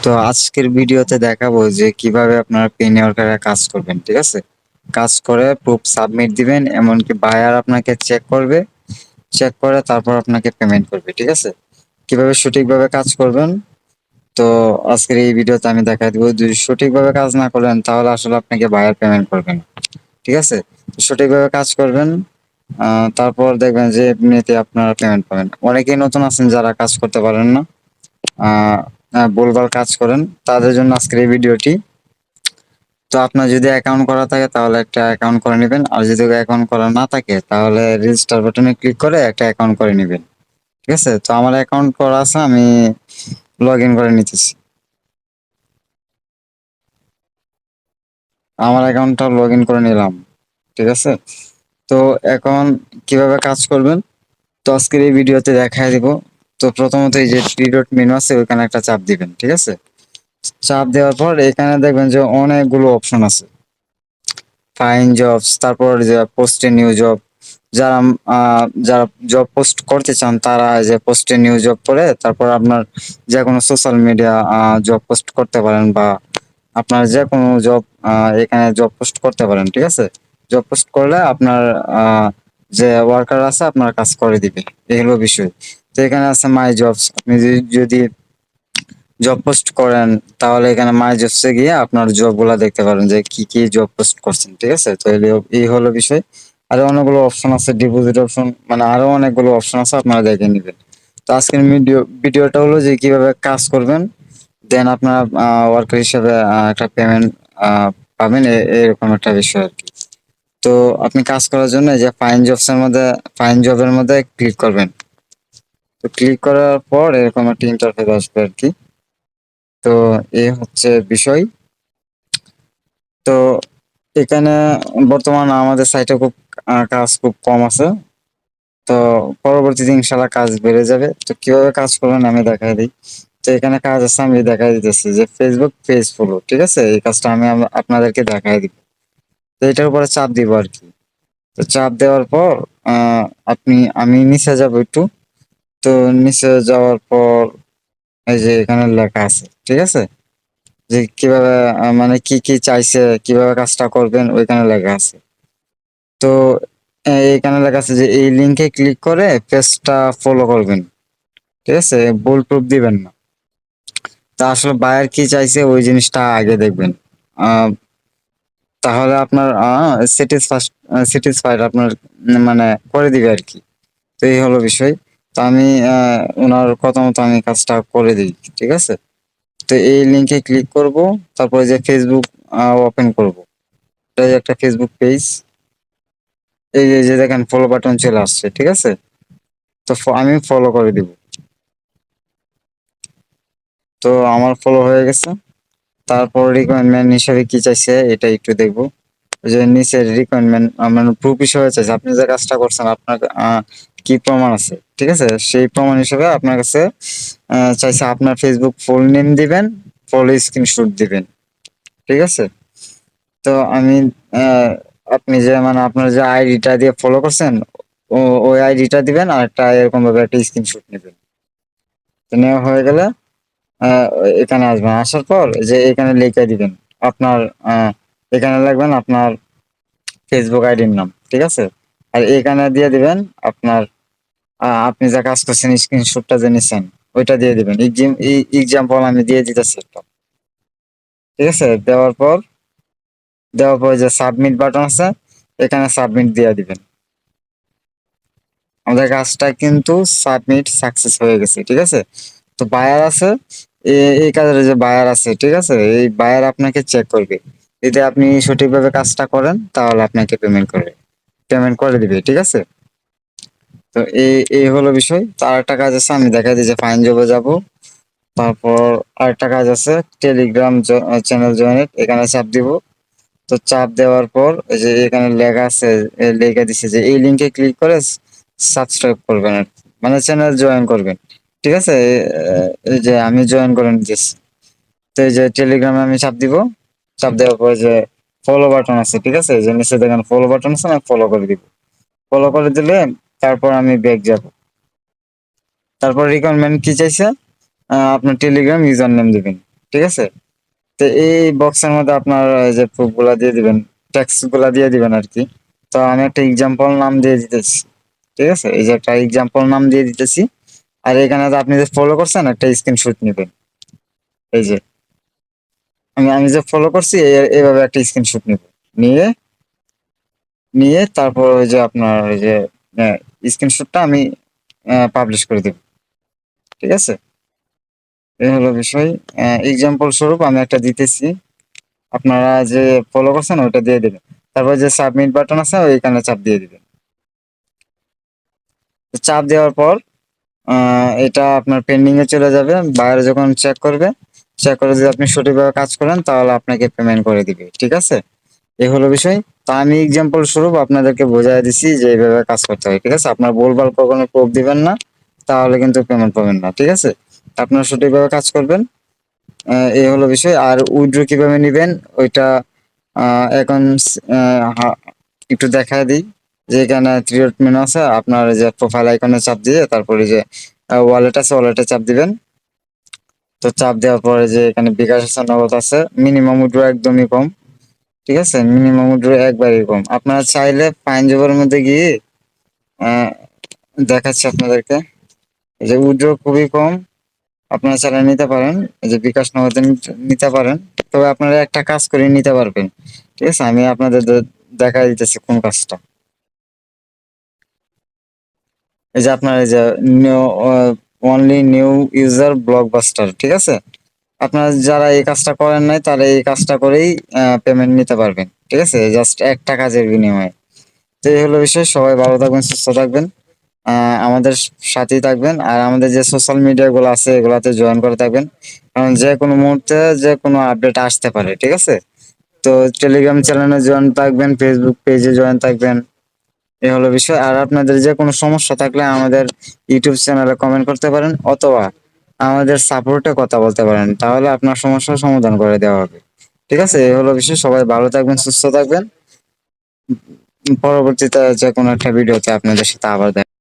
তো আজকের ভিডিওতে দেখাবো যে কিভাবে আপনারা পেন ওয়ার্কারে কাজ করবেন। ঠিক আছে, কাজ করে প্রুফ সাবমিট দিবেন, এমনকি বায়ার আপনাকে চেক করবে, চেক করে তারপর আপনাকে পেমেন্ট করবে। ঠিক আছে, কিভাবে সঠিকভাবে কাজ করবেন তো আজকের এই ভিডিওতে আমি দেখাই দিব। যদি সঠিকভাবে কাজ না করেন তাহলে আসলে আপনাকে বায়ার পেমেন্ট করবেন। ঠিক আছে, তো সঠিকভাবে কাজ করবেন, তারপর দেখবেন যে এমনিতে আপনারা পেমেন্ট পাবেন। অনেকেই নতুন আছেন যারা কাজ করতে পারেন না, ভুলভাল কাজ করেন, তাদের জন্য আজকের এই ভিডিওটি। তো আপনার যদি অ্যাকাউন্ট করা থাকে তাহলে একটা অ্যাকাউন্ট করে নেবেন, আর যদি অ্যাকাউন্ট করা না থাকে তাহলে রেজিস্টার বাটনে ক্লিক করে একটা অ্যাকাউন্ট করে নেবেন। ঠিক আছে, তো আমার অ্যাকাউন্ট করা আছে, আমি লগ ইন করে নিতেছি। আমার অ্যাকাউন্টটা লগ ইন করে নিলাম। ঠিক আছে, তো এখন কিভাবে কাজ করবেন তো আজকের এই ভিডিওতে দেখাই দিব। তো প্রথমত এই যে থ্রি ডট মেনু আছে ওইখানে একটা চাপ দিবেন। ঠিক আছে, চাপ দেওয়ার পর এখানে দেখবেন যে অনেকগুলো অপশন আছে। ফাইন জবস, তারপর যে পোস্টে নিউ জব, যারা যারা জব পোস্ট করতে চান তারা এই যে পোস্টে নিউ জব করে তারপর আপনার যে কোনো সোশ্যাল মিডিয়া জব পোস্ট করতে পারেন, বা আপনার যে কোনো জব এখানে জব পোস্ট করতে পারেন। ঠিক আছে, জব পোস্ট করলে আপনার যে ওয়ার্কার আছে আপনার কাজ করে দিবে, এই হলো বিষয়। তো এখানে আছে মাই জবস, আপনি যদি জব পোস্ট করেন তাহলে এখানে মাই জবসে গিয়ে আপনার জব গুলা দেখতে পারেন যে কি কি জব পোস্ট করছেন। ঠিক আছে, তো এই হলো বিষয়। আরো অনেকগুলো অপশন আছে, ডিপোজিট অপশন, মানে আরো অনেকগুলো অপশন আছে, আপনারা দেখে নিবেন। তো আজকের ভিডিওটা হলো যে কিভাবে কাজ করবেন, দেন আপনার ওয়ার্কার হিসেবে একটা পেমেন্ট পাবেন, এরকম একটা বিষয় আর কি। তো আপনি কাজ করার জন্য এই যে ফাইন জবস এর মধ্যে, ফাইন জবের মধ্যে ক্লিক করবেন। তো ক্লিক করার পর এরকম একটা ইন্টারফেস আসবে আর কি। তো এই হচ্ছে বিষয়। তো এখানে বর্তমানে আমাদের সাইটে খুব কাজ খুব কম আছে। তো পরবর্তীতে ইনশাল্লাহ কাজ বেড়ে যাবে। তো কিভাবে কাজ করবেন আমি দেখাই দিই। তো এখানে কাজ আছে, আমি দেখাই দিতেছি যে ফেসবুক পেজ ফলো। ঠিক আছে, এই কাজটা আমি আপনাদেরকে দেখাই দিব। তো এটার উপরে চাপ দিব আর কি। তো চাপ দেওয়ার পর আমি নিচে যাব একটু। তো নিচে যাওয়ার পর এই যে এখানে লেখা আছে। ঠিক আছে, যে কিভাবে মানে কি কি চাইছে, কিভাবে কাজটা করবেন ওইখানে লেখা আছে। তো এইখানে লেখা আছে যে এই লিংকে ক্লিক করে পেজটা ফলো করবেন। ঠিক আছে, ভুল প্রুফ দিবেন না। তা আসলে বায়ার কি চাইছে ওই জিনিসটা আগে দেখবেন, আহ, তাহলে আপনার স্যাটিসফাইড আপনার মানে করে দিবে আর কি। তো এই হলো বিষয়। তো আমি ওনার কথা মতো আমি কাজটা করে দিই। ঠিক আছে, তো এই লিংকে ক্লিক করব, তারপরে যে ফেসবুক ওপেন করব। এটা যে একটা ফেসবুক পেজ, এই যে দেখেন ফলো বাটন চলে আসছে। ঠিক আছে, তো আমি ফলো করে দিব। তো আমার ফলো হয়ে গেছে। তারপর রিকোয়ারমেন্ট হিসেবে কি চাইছে এটা একটু দেখবো। ওই যে নিচের রিকোয়ারমেন্ট মানে প্রুফ হিসেবে চাইছে আপনি যে কাজটা করছেন আপনার কি প্রমাণ আছে। ঠিক আছে, সেই প্রমাণ হিসেবে আপনার কাছে চাইছে আপনার ফেসবুক ফুল নেম দিবেন, ফুল স্ক্রিনশট দিবেন। ঠিক আছে, তো আমি আহ, আপনি যে মানে আপনার যে আইডিটা দিয়ে ফলো করছেন ওই আইডিটা দিবেন, আর একটা এরকম ভাবে একটা স্ক্রিনশট নেবেন। তো নেওয়া হয়ে গেলে আহ, এখানে আসবেন, আসার পর যে এখানে লিখে দিবেন আপনার এখানে লিখবেন আপনার ফেসবুক আইডির নাম। ঠিক আছে, আর এখানে দিয়ে দিবেন আপনার আপনি যা কাজ করছেন স্ক্রিনশটটা যে নিছেন ওইটা দিয়ে দিবেন। এক্সাম্পল আমি দিয়ে দিতেছি একটা। ঠিক আছে, দেওয়ার পর যে সাবমিট বাটন আছে এখানে সাবমিট দিয়ে দিবেন। আমাদের কাজটা কিন্তু সাবমিট সাকসেস হয়ে গেছে। ঠিক আছে, তো বায়ার আছে, এই কাজের যে বায়ার আছে, ঠিক আছে, এই বায়ার আপনাকে চেক করবে। যদি আপনি সঠিকভাবে কাজটা করেন তাহলে আপনাকে পেমেন্ট করে দিবে। ঠিক আছে, তো এই হলো বিষয়। তো আরেকটা কাজ আছে, আমি দেখাই দিই যে ফাইন জবে যাব। তারপর আরেকটা কাজ আছে, টেলিগ্রাম চ্যানেল জয়েন, এখানে চাপ দিব। তো চাপ দেওয়ার পর এই যে এখানে লেখা আছে, লেখা দিছে যে এই লিংকে ক্লিক করে সাবস্ক্রাইব করবেন আর কি, মানে চ্যানেল জয়েন করবেন। ঠিক আছে, এই যে আমি জয়েন করে নিতেছি। তো এই যে টেলিগ্রামে আমি চাপ দিব। চাপ দেওয়ার পর যে ফলো বাটন আছে, ঠিক আছে, যে নিচে দেখেন ফলো বাটন আছে, আমি ফলো করে দিব। ফলো করে দিলে তারপর আমি ব্যাক যাব। তারপর রিকোয়ারমেন্ট কি চাইছে, আপনার টেলিগ্রাম ইউজার নেম দিবেন। ঠিক আছে? তো এই বক্সের মধ্যে আপনার এই যে প্রুফ গুলা দিয়ে দিবেন, ট্যাক্স গুলা দিয়ে দিবেন আর কি। তো আমি একটা এক্সাম্পল নাম দিয়ে দিতেছি, ঠিক আছে? এই যে একটা এক্সাম্পল নাম দিয়ে দিতেছি। আর এখানে যে আপনি যে ফলো করছেন একটা স্ক্রিনশট নেবেন। এই যে আমি যে ফলো করছি এইভাবে একটা স্ক্রিনশট নিব, নিয়ে নিয়ে তারপর ওই যে আপনার ওই যে স্ক্রিনশটটা আমি পাবলিশ করে দেব, ঠিক আছে? এই হলো বিষয়। এক্সাম্পল স্বরূপ আমি একটা দিতেছি, আপনারা যে ফলো করছেন ওইটা দিয়ে দিবেন। তারপর যে সাবমিট বাটন আছে ওইখানে চাপ দিয়ে দিবেন। তো চাপ দেওয়ার পর এটা আপনার পেন্ডিং এ চলে যাবে। বাইরে যখন চেক করবে, চেক করে যদি আপনি সঠিকভাবে কাজ করেন তাহলে আপনাকে পেমেন্ট করে দিবে, ঠিক আছে? এই হলো বিষয়। তা আমি এক্সাম্পল স্বরূপ আপনাদেরকে বোঝাই দিছি যে এইভাবে কাজ করতে হয়, ঠিক আছে? আপনার ভুলভাল কখনো প্রুফ দিবেন না, তাহলে কিন্তু পেমেন্ট পাবেন না, ঠিক আছে? আপনারা সঠিকভাবে কাজ করবেন। এই হলো বিষয়। আর উইথড্র কিভাবে নিবেন ওইটা এখন একটু দেখায় দিই। যে এখানে থ্রি ডট মেনু আছে, আপনার এই যে প্রোফাইল আইকনে চাপ দিয়ে তারপরে যে ওয়ালেট আছে ওয়ালেটে চাপ দিবেন। তো চাপ দেওয়ার পরে যে এখানে বিকাশ আছে নগদ আছে, মিনিমাম উইথড্র একদমই কম, ঠিক আছে? মিনিমাম উইথড্র একবারই কম। আপনারা চাইলে ফাইন জবের মধ্যে গিয়ে আহ, দেখাচ্ছি আপনাদেরকে। এই যে উইথড্র খুবই কম, আপনারা চাইলে নিতে পারেন। এই যে বিকাশ নগদে নিতে পারেন। তবে আপনারা একটা কাজ করে নিতে পারবেন, ঠিক আছে? আমি আপনাদের দেখা দিতেছি কোন কাজটা। এই যে আপনার এই যে new only new user blockbuster, ঠিক আছে? আপনারা যারা এই কাজটা করেন নাই তারা এই কাজটা করেই পেমেন্ট নিতে পারবেন, ঠিক আছে? জাস্ট একটা কাজের বিনিময়ে। তো এই হলো বিষয়। সবাই ভালো থাকবেন, সুস্থ থাকবেন, আমাদের সাথেই থাকবেন। আর আমাদের যে সোশ্যাল মিডিয়া গুলো আছে এগুলাতে জয়েন করে থাকবেন, কারণ যে কোনো মুহূর্তে যে কোনো আপডেট আসতে পারে, ঠিক আছে? তো টেলিগ্রাম চ্যানেলে জয়েন থাকবেন, ফেসবুক পেজে জয়েন থাকবেন। এই হলো বিষয়। আর আপনাদের যে কোনো সমস্যা থাকলে আমাদের ইউটিউব চ্যানেলে কমেন্ট করতে পারেন, অথবা আমাদের সাপোর্টে কথা বলতে পারেন, তাহলে আপনার সমস্যার সমাধান করে দেওয়া হবে, ঠিক আছে? এই হলো বিষয়। সবাই ভালো থাকবেন, সুস্থ থাকবেন। পরবর্তীতে যে কোনো একটা ভিডিওতে আপনাদের সাথে আবার দেখা